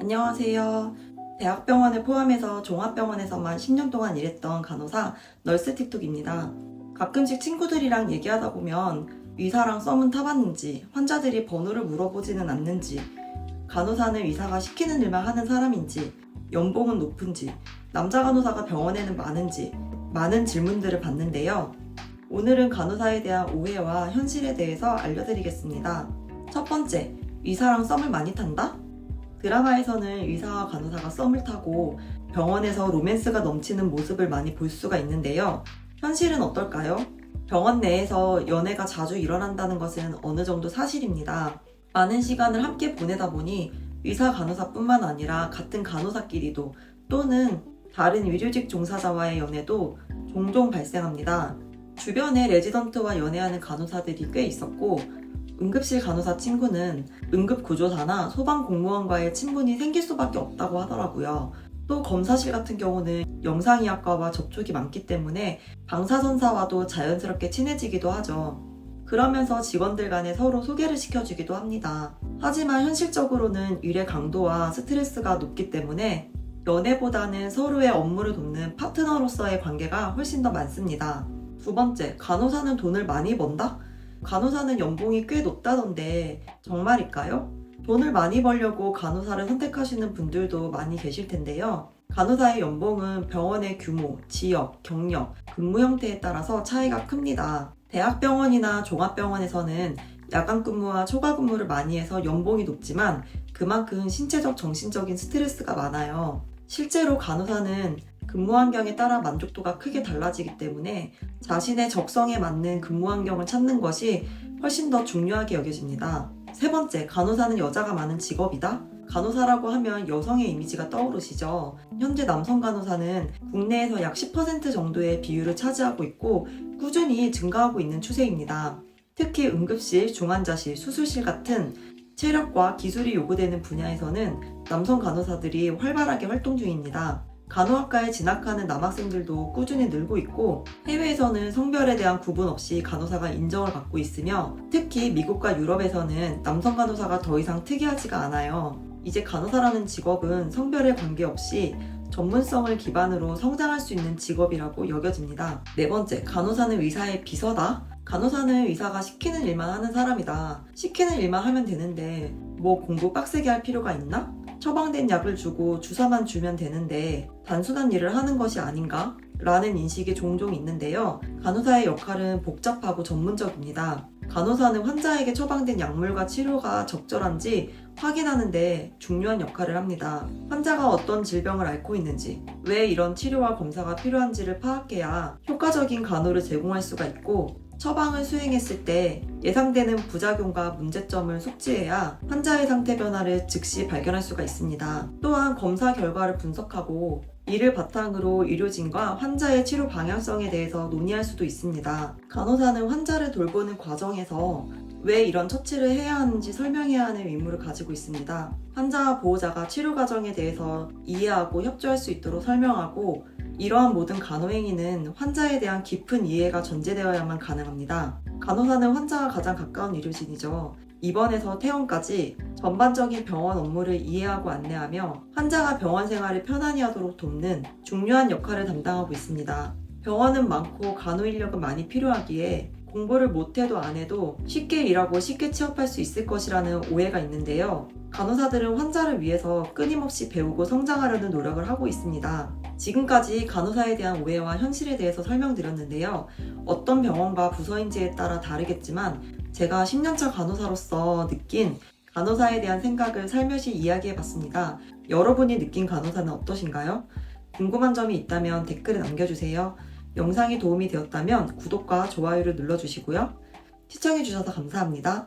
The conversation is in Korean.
안녕하세요. 대학병원을 포함해서 종합병원에서만 10년 동안 일했던 간호사 널스틱톡입니다. 가끔씩 친구들이랑 얘기하다 보면 의사랑 썸은 타봤는지, 환자들이 번호를 물어보지는 않는지, 간호사는 의사가 시키는 일만 하는 사람인지, 연봉은 높은지, 남자 간호사가 병원에는 많은지, 많은 질문들을 받는데요. 오늘은 간호사에 대한 오해와 현실에 대해서 알려드리겠습니다. 첫 번째, 의사랑 썸을 많이 탄다? 드라마에서는 의사와 간호사가 썸을 타고 병원에서 로맨스가 넘치는 모습을 많이 볼 수가 있는데요. 현실은 어떨까요? 병원 내에서 연애가 자주 일어난다는 것은 어느 정도 사실입니다. 많은 시간을 함께 보내다 보니 의사 간호사뿐만 아니라 같은 간호사끼리도 또는 다른 의료직 종사자와의 연애도 종종 발생합니다. 주변에 레지던트와 연애하는 간호사들이 꽤 있었고, 응급실 간호사 친구는 응급구조사나 소방공무원과의 친분이 생길 수밖에 없다고 하더라고요. 또 검사실 같은 경우는 영상의학과와 접촉이 많기 때문에 방사선사와도 자연스럽게 친해지기도 하죠. 그러면서 직원들 간에 서로 소개를 시켜주기도 합니다. 하지만 현실적으로는 일의 강도와 스트레스가 높기 때문에 연애보다는 서로의 업무를 돕는 파트너로서의 관계가 훨씬 더 많습니다. 두 번째, 간호사는 돈을 많이 번다? 간호사는 연봉이 꽤 높다던데 정말일까요? 돈을 많이 벌려고 간호사를 선택하시는 분들도 많이 계실 텐데요. 간호사의 연봉은 병원의 규모, 지역, 경력, 근무 형태에 따라서 차이가 큽니다. 대학병원이나 종합병원에서는 야간 근무와 초과 근무를 많이 해서 연봉이 높지만 그만큼 신체적, 정신적인 스트레스가 많아요. 실제로 간호사는 근무 환경에 따라 만족도가 크게 달라지기 때문에 자신의 적성에 맞는 근무 환경을 찾는 것이 훨씬 더 중요하게 여겨집니다. 세 번째, 간호사는 여자가 많은 직업이다? 간호사라고 하면 여성의 이미지가 떠오르시죠? 현재 남성 간호사는 국내에서 약 10% 정도의 비율을 차지하고 있고 꾸준히 증가하고 있는 추세입니다. 특히 응급실, 중환자실, 수술실 같은 체력과 기술이 요구되는 분야에서는 남성 간호사들이 활발하게 활동 중입니다. 간호학과에 진학하는 남학생들도 꾸준히 늘고 있고, 해외에서는 성별에 대한 구분 없이 간호사가 인정을 받고 있으며, 특히 미국과 유럽에서는 남성 간호사가 더 이상 특이하지가 않아요. 이제 간호사라는 직업은 성별에 관계없이 전문성을 기반으로 성장할 수 있는 직업이라고 여겨집니다. 네 번째, 간호사는 의사의 비서다? 간호사는 의사가 시키는 일만 하는 사람이다. 시키는 일만 하면 되는데 뭐 공부 빡세게 할 필요가 있나? 처방된 약을 주고 주사만 주면 되는데 단순한 일을 하는 것이 아닌가? 라는 인식이 종종 있는데요. 간호사의 역할은 복잡하고 전문적입니다. 간호사는 환자에게 처방된 약물과 치료가 적절한지 확인하는데 중요한 역할을 합니다. 환자가 어떤 질병을 앓고 있는지, 왜 이런 치료와 검사가 필요한지를 파악해야 효과적인 간호를 제공할 수가 있고, 처방을 수행했을 때 예상되는 부작용과 문제점을 숙지해야 환자의 상태 변화를 즉시 발견할 수가 있습니다. 또한 검사 결과를 분석하고 이를 바탕으로 의료진과 환자의 치료 방향성에 대해서 논의할 수도 있습니다. 간호사는 환자를 돌보는 과정에서 왜 이런 처치를 해야 하는지 설명해야 하는 의무를 가지고 있습니다. 환자와 보호자가 치료 과정에 대해서 이해하고 협조할 수 있도록 설명하고, 이러한 모든 간호행위는 환자에 대한 깊은 이해가 전제되어야만 가능합니다. 간호사는 환자와 가장 가까운 의료진이죠. 입원에서 퇴원까지 전반적인 병원 업무를 이해하고 안내하며 환자가 병원 생활을 편안히 하도록 돕는 중요한 역할을 담당하고 있습니다. 병원은 많고 간호 인력은 많이 필요하기에 공부를 못해도 안 해도 쉽게 일하고 쉽게 취업할 수 있을 것이라는 오해가 있는데요. 간호사들은 환자를 위해서 끊임없이 배우고 성장하려는 노력을 하고 있습니다. 지금까지 간호사에 대한 오해와 현실에 대해서 설명드렸는데요. 어떤 병원과 부서인지에 따라 다르겠지만 제가 10년차 간호사로서 느낀 간호사에 대한 생각을 살며시 이야기해봤습니다. 여러분이 느낀 간호사는 어떠신가요? 궁금한 점이 있다면 댓글에 남겨주세요. 영상이 도움이 되었다면 구독과 좋아요를 눌러주시고요. 시청해주셔서 감사합니다.